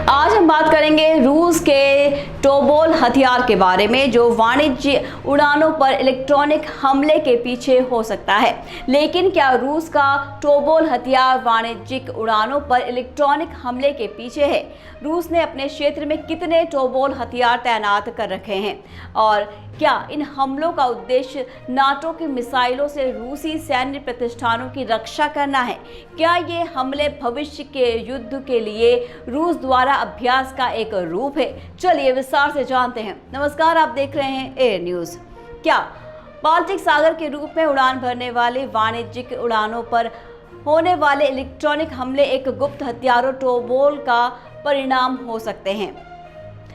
आज हम बात करेंगे रूस के टोबोल हथियार के बारे में, जो वाणिज्य उड़ानों पर इलेक्ट्रॉनिक हमले के पीछे हो सकता है। लेकिन क्या रूस का टोबोल हथियार वाणिज्यिक उड़ानों पर इलेक्ट्रॉनिक हमले के पीछे है? रूस ने अपने क्षेत्र में कितने टोबोल हथियार तैनात कर रखे हैं और क्या इन हमलों का उद्देश्य नाटो की मिसाइलों से रूसी सैन्य प्रतिष्ठानों की रक्षा करना है? क्या ये हमले भविष्य के युद्ध के लिए रूस द्वारा अभ्यास का एक रूप है? चलिए विस्तार से जानते हैं। नमस्कार, आप देख रहे हैं एयर न्यूज़। क्या बाल्टिक सागर के रूप में उड़ान भरने वाले वाणिज्यिक उड़ानों पर होने वाले इलेक्ट्रॉनिक हमले एक गुप्त हथियारों टोबोल का परिणाम हो सकते हैं,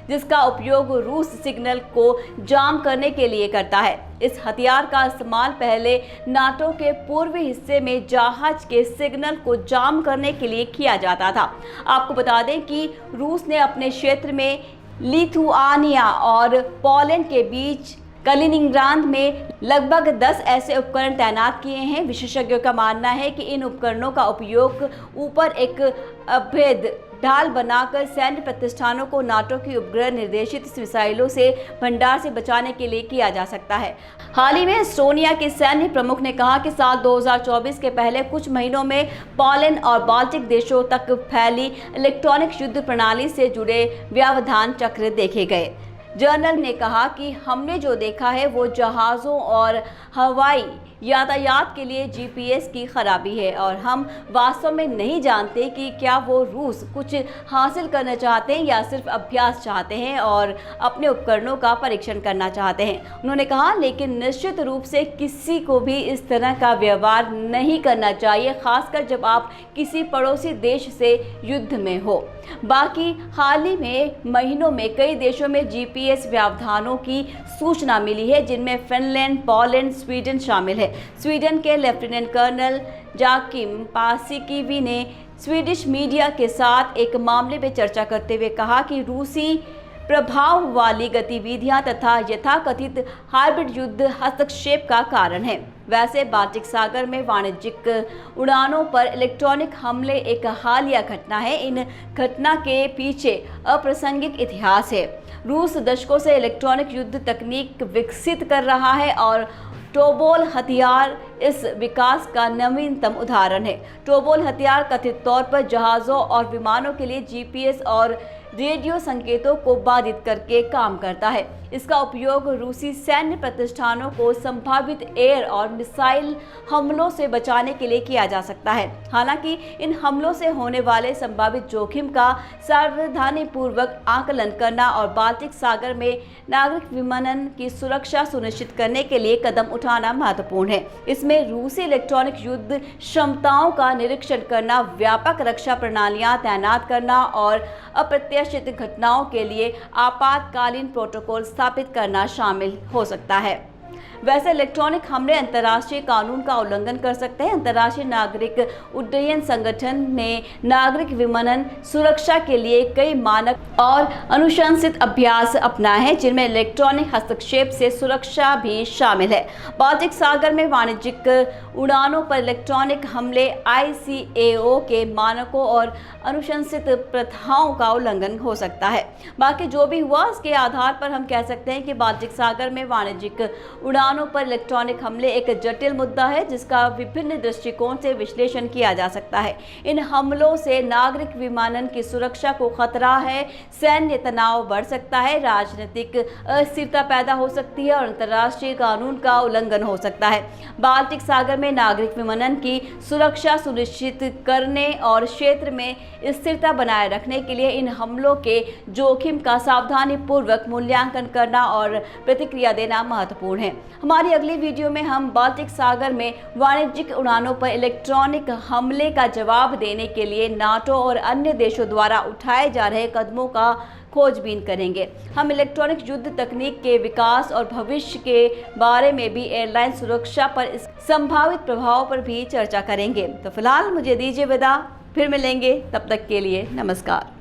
जिसका उपयोग रूस सिग्नल को जाम करने के लिए करता है? इस हथियार का इस्तेमाल पहले नाटो के पूर्वी हिस्से में जहाज के सिग्नल को जाम करने के लिए किया जाता था। आपको बता दें कि रूस ने अपने क्षेत्र में लिथुआनिया और पोलैंड के बीच कलिनिंग्राड में लगभग 10 ऐसे उपकरण तैनात किए हैं। विशेषज्ञों का मानना है कि इन उपकरणों का उपयोग ऊपर एक अभेद ढाल बनाकर सैन्य प्रतिष्ठानों को नाटो की उपग्रह निर्देशित मिसाइलों से भंडार से बचाने के लिए किया जा सकता है। हाल ही में एस्टोनिया के सैन्य प्रमुख ने कहा कि साल 2024 के पहले कुछ महीनों में पोलैंड और बाल्टिक देशों तक फैली इलेक्ट्रॉनिक युद्ध प्रणाली से जुड़े व्यवधान चक्र देखे गए। जर्नल ने कहा कि हमने जो देखा है वो जहाज़ों और हवाई यातायात के लिए जीपीएस की खराबी है और हम वास्तव में नहीं जानते कि क्या वो रूस कुछ हासिल करना चाहते हैं या सिर्फ अभ्यास चाहते हैं और अपने उपकरणों का परीक्षण करना चाहते हैं। उन्होंने कहा, लेकिन निश्चित रूप से किसी को भी इस तरह का व्यवहार नहीं करना चाहिए, खासकर जब आप किसी पड़ोसी देश से युद्ध में हो। बाकी हाल ही में महीनों में कई देशों में जीपीएस व्यवधानों की सूचना मिली है, जिनमें फिनलैंड, पोलैंड, स्वीडन शामिल है। स्वीडन के लेफ्टिनेंट कर्नल जाकिम पासिकिवी ने स्वीडिश मीडिया के साथ एक मामले में चर्चा करते हुए कहा कि रूसी प्रभाव वाली गतिविधियां तथा यथाकथित हाइब्रिड युद्ध हस्तक्षेप का कारण है। वैसे बाल्टिक सागर में वाणिज्यिक उड़ानों पर इलेक्ट्रॉनिक हमले एक हालिया घटना है। इन घटना के पीछे अप्रासंगिक इतिहास है। रूस दशकों से इलेक्ट्रॉनिक युद्ध तकनीक विकसित कर रहा है और टोबोल हथियार इस विकास का नवीनतम उदाहरण है। टोबोल हथियार कथित तौर पर जहाज़ों और विमानों के लिए जीपीएस और रेडियो संकेतों को बाधित करके काम करता है। इसका उपयोग रूसी सैन्य प्रतिष्ठानों को संभावित एयर और मिसाइल हमलों से बचाने के लिए किया जा सकता है। हालांकि इन हमलों से होने वाले संभावित जोखिम का सावधानीपूर्वक आकलन करना और बाल्टिक सागर में नागरिक विमानन की सुरक्षा सुनिश्चित करने के लिए कदम उठाना महत्वपूर्ण है। इसमें रूसी इलेक्ट्रॉनिक युद्ध क्षमताओं का निरीक्षण करना, व्यापक रक्षा प्रणालियां तैनात करना और अप्रत्याशित घटनाओं के लिए आपातकालीन प्रोटोकॉल स्थापित करना शामिल हो सकता है। वैसे इलेक्ट्रॉनिक हमले अंतर्राष्ट्रीय कानून का उल्लंघन कर सकते हैं। अंतर्राष्ट्रीय नागरिक उड्डयन संगठन ने नागरिक विमानन सुरक्षा के लिए कई मानक और अनुशंसित अभ्यास अपनाए हैं, जिनमें इलेक्ट्रॉनिक हस्तक्षेप से सुरक्षा भी शामिल है। बाल्टिक सागर में वाणिज्यिक उड़ानों पर इलेक्ट्रॉनिक हमले ICAO के मानकों और अनुशंसित प्रथाओं का उल्लंघन हो सकता है। बाकी जो भी हुआ, उसके आधार पर हम कह सकते हैं कि बाल्टिक सागर में वाणिज्यिक उड़ानों पर इलेक्ट्रॉनिक हमले एक जटिल मुद्दा है, जिसका विभिन्न दृष्टिकोण से विश्लेषण किया जा सकता है। इन हमलों से नागरिक विमानन की सुरक्षा को खतरा है, सैन्य तनाव बढ़ सकता है, राजनीतिक अस्थिरता पैदा हो सकती है और अंतर्राष्ट्रीय कानून का उल्लंघन हो सकता है। बाल्टिक सागर में नागरिक विमानन की सुरक्षा सुनिश्चित करने और क्षेत्र में स्थिरता बनाए रखने के लिए इन हमलों के जोखिम का सावधानीपूर्वक मूल्यांकन करना और प्रतिक्रिया देना महत्वपूर्ण है। हमारी अगली वीडियो में हम बाल्टिक सागर में वाणिज्यिक उड़ानों पर इलेक्ट्रॉनिक हमले का जवाब देने के लिए नाटो और अन्य देशों द्वारा उठाए जा रहे कदमों का खोजबीन करेंगे। हम इलेक्ट्रॉनिक युद्ध तकनीक के विकास और भविष्य के बारे में भी एयरलाइन सुरक्षा पर इस संभावित प्रभाव पर भी चर्चा करेंगे। तो फिलहाल मुझे दीजिए विदा, फिर मिलेंगे, तब तक के लिए नमस्कार।